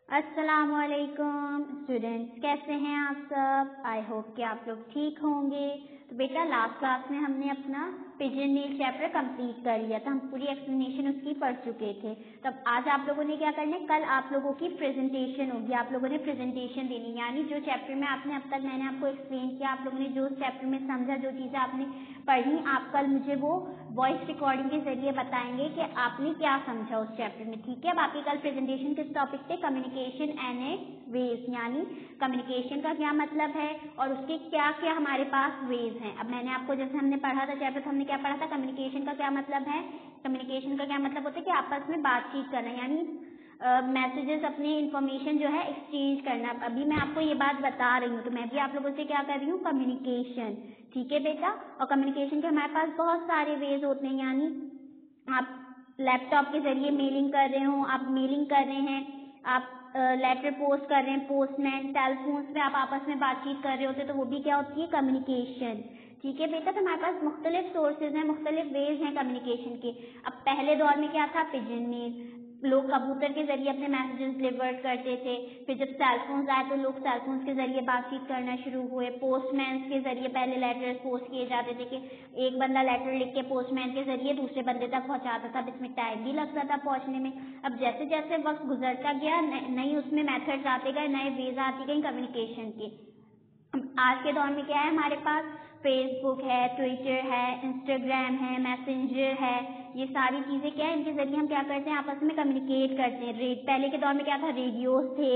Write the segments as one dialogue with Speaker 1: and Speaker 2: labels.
Speaker 1: السلام علیکم اسٹوڈینٹس، کیسے ہیں آپ سب؟ آئی ہوپ کہ آپ لوگ ٹھیک ہوں گے۔ تو بیٹا لاسٹ کلاس میں ہم نے اپنا پجن میل چیپٹر کمپلیٹ کر لیا تھا، ہم پوری ایکسپلینیشن اس کی پڑھ چکے تھے۔ تب آج آپ لوگوں نے کیا کرنا ہے، کل آپ لوگوں کی پریزنٹیشن ہوگی، آپ لوگوں نے پریزنٹیشن دینی، یعنی جو چیپٹر میں آپ نے اب تک میں نے آپ کو ایکسپلین کیا، آپ لوگوں نے جو چیپٹر میں سمجھا، جو چیزیں آپ نے پڑھی، آپ کل مجھے وہ وائس ریکارڈنگ کے ذریعے بتائیں گے کہ آپ نے کیا سمجھا اس چیپٹر میں، ٹھیک ہے؟ باقی کل پریزنٹیشن کس ٹاپک پہ، کمیونیکیشن اینڈ ویز، یعنی کمیونیکیشن کا کیا مطلب ہے اور اس کے کیا کیا ہمارے پاس ویز ہیں۔ اب میں نے آپ کو جیسے ہم نے پڑھا تھا چیپٹر، تو ہم نے کیا پڑھا تھا، کمیونیکیشن کا کیا مطلب ہے۔ کمیونیکیشن کا کیا مطلب ہوتا ہے کہ آپس میں بات چیت کرنا، یعنی میسیجز، اپنی انفارمیشن جو ہے ایکسچینج کرنا۔ ابھی میں آپ کو یہ بات بتا رہی ہوں تو میں بھی آپ لوگوں سے کیا کر رہی ہوں، کمیونیکیشن، ٹھیک ہے بیٹا؟ اور کمیونیکیشن کے ہمارے پاس بہت سارے ویز ہوتے ہیں، یعنی آپ لیپ ٹاپ کے ذریعے میلنگ کر رہے ہوں، آپ میلنگ کر رہے ہیں، آپ لیٹر پوسٹ کر رہے ہیں، پوسٹ مین، ٹیلی فونس پہ آپ آپس میں بات چیت کر رہے ہوتے ہیں، تو وہ بھی کیا ہوتی ہے، کمیونیکیشن، ٹھیک ہے بیٹا؟ تو ہمارے پاس مختلف سورسز ہیں، مختلف ویز ہیں کمیونیکیشن کے۔ اب پہلے دور میں کیا تھا، پجن میل، لوگ کبوتر کے ذریعے اپنے میسیجز ڈلیور کرتے تھے۔ پھر جب سیل فونز آئے تو لوگ سیل فونز کے ذریعے بات چیت کرنا شروع ہوئے۔ پوسٹ مینس کے ذریعے پہلے لیٹر پوسٹ کیے جاتے تھے کہ ایک بندہ لیٹر لکھ کے پوسٹ مین کے ذریعے دوسرے بندے تک پہنچاتا تھا، اب اس میں ٹائم بھی لگتا تھا پہنچنے میں۔ اب جیسے جیسے وقت گزرتا گیا، نئی اس میں میتھڈز آتے گئے، نئے ویز آتی گئی کمیونیکیشن کے۔ آج کے دور میں کیا ہے ہمارے پاس، فیس بک ہے، ٹویٹر ہے، انسٹاگرام ہے، میسنجر ہے، یہ ساری چیزیں کیا ہے، ان کے ذریعے ہم کیا کرتے ہیں، آپس میں کمیونیکیٹ کرتے ہیں۔ پہلے کے دور میں کیا تھا، ریڈیوز تھے،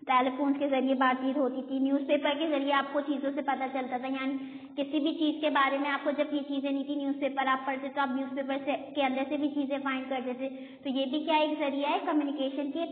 Speaker 1: ٹیلی فونس کے ذریعے بات چیت ہوتی تھی، نیوز پیپر کے ذریعے آپ کو چیزوں سے پتہ چلتا تھا، یعنی کسی بھی چیز کے بارے میں آپ کو جب یہ چیزیں نہیں تھی، نیوز پیپر آپ پڑھتے تو آپ نیوز پیپر کے اندر سے بھی چیزیں فائنڈ کرتے تھے۔ تو یہ بھی کیا ایک ذریعہ ہے، کمیونیکیشن کے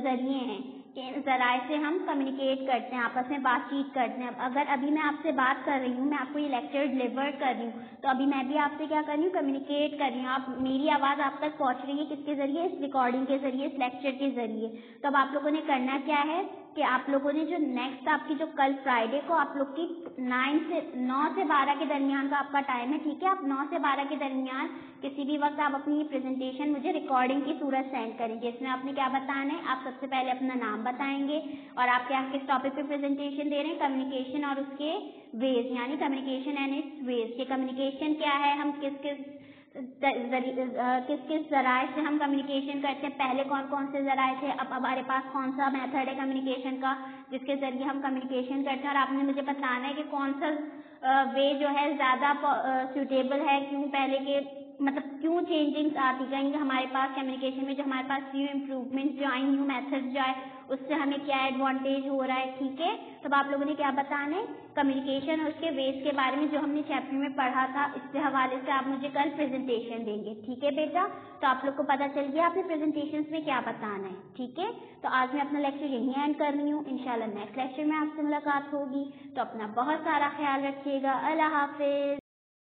Speaker 1: ذریعے ہیں کہ ذرائع سے ہم کمیونیکیٹ کرتے ہیں، آپس میں بات چیت کرتے ہیں۔ اگر ابھی میں آپ سے بات کر رہی ہوں، میں آپ کو یہ لیکچر ڈلیور کر رہی ہوں، تو ابھی میں بھی آپ سے کیا کر رہی ہوں، کمیونیکیٹ کر رہی ہوں، آپ میری آواز آپ تک پہنچ رہی ہے کس کے ذریعے، اس ریکارڈنگ کے ذریعے، اس لیکچر کے ذریعے۔ تو اب آپ لوگوں نے کرنا کیا ہے کہ آپ لوگوں نے جو نیکسٹ آپ کی جو کل فرائیڈے کو آپ لوگ کی 9 سے 12 کے درمیان کا آپ کا ٹائم ہے، ٹھیک ہے؟ آپ 9 سے 12 کے درمیان کسی بھی وقت آپ اپنی پریزنٹیشن مجھے ریکارڈنگ کی صورت سینڈ کریں گے۔ اس میں آپ نے کیا بتانا ہے، آپ سب سے پہلے اپنا نام بتائیں گے اور آپ کیا کس ٹاپک پہ پریزنٹیشن دے رہے ہیں، کمیونیکیشن اور اس کے ویز، یعنی کمیونیکیشن اینڈ اٹس ویز، کہ کمیونیکیشن کیا ہے، ہم کس کس ذرائع سے ہم کمیونیکیشن کرتے ہیں، پہلے کون کون سے ذرائع تھے، اب ہمارے پاس کون سا میتھڈ ہے کمیونیکیشن کا جس کے ذریعے ہم کمیونیکیشن کرتے ہیں، اور آپ نے مجھے بتانا ہے کہ کون سا وے جو ہے زیادہ سوٹیبل ہے، کیوں پہلے کے مطلب کیوں چینجنگس آتی گئیں ہمارے پاس کمیونیکیشن میں، جو ہمارے پاس نیو امپروومنٹ جو آئی، نیو میتھڈ جو آئے، اس سے ہمیں کیا ایڈوانٹیج ہو رہا ہے، ٹھیک ہے؟ تب آپ لوگوں نے کیا بتانا ہے، کمیونیکیشن اور اس کے ویز کے بارے میں جو ہم نے چیپٹر میں پڑھا تھا، اس کے حوالے سے آپ مجھے کل پریزنٹیشن دیں گے، ٹھیک ہے بیٹا؟ تو آپ لوگ کو پتہ چل گیا آپ نے پریزنٹیشن میں کیا بتانا ہے، ٹھیک ہے؟ تو آج میں اپنا لیکچر یہیں اینڈ کر رہی ہوں، انشاءاللہ نیکسٹ لیکچر میں آپ سے ملاقات ہوگی، تو اپنا بہت سارا خیال رکھیے گا۔ اللہ حافظ۔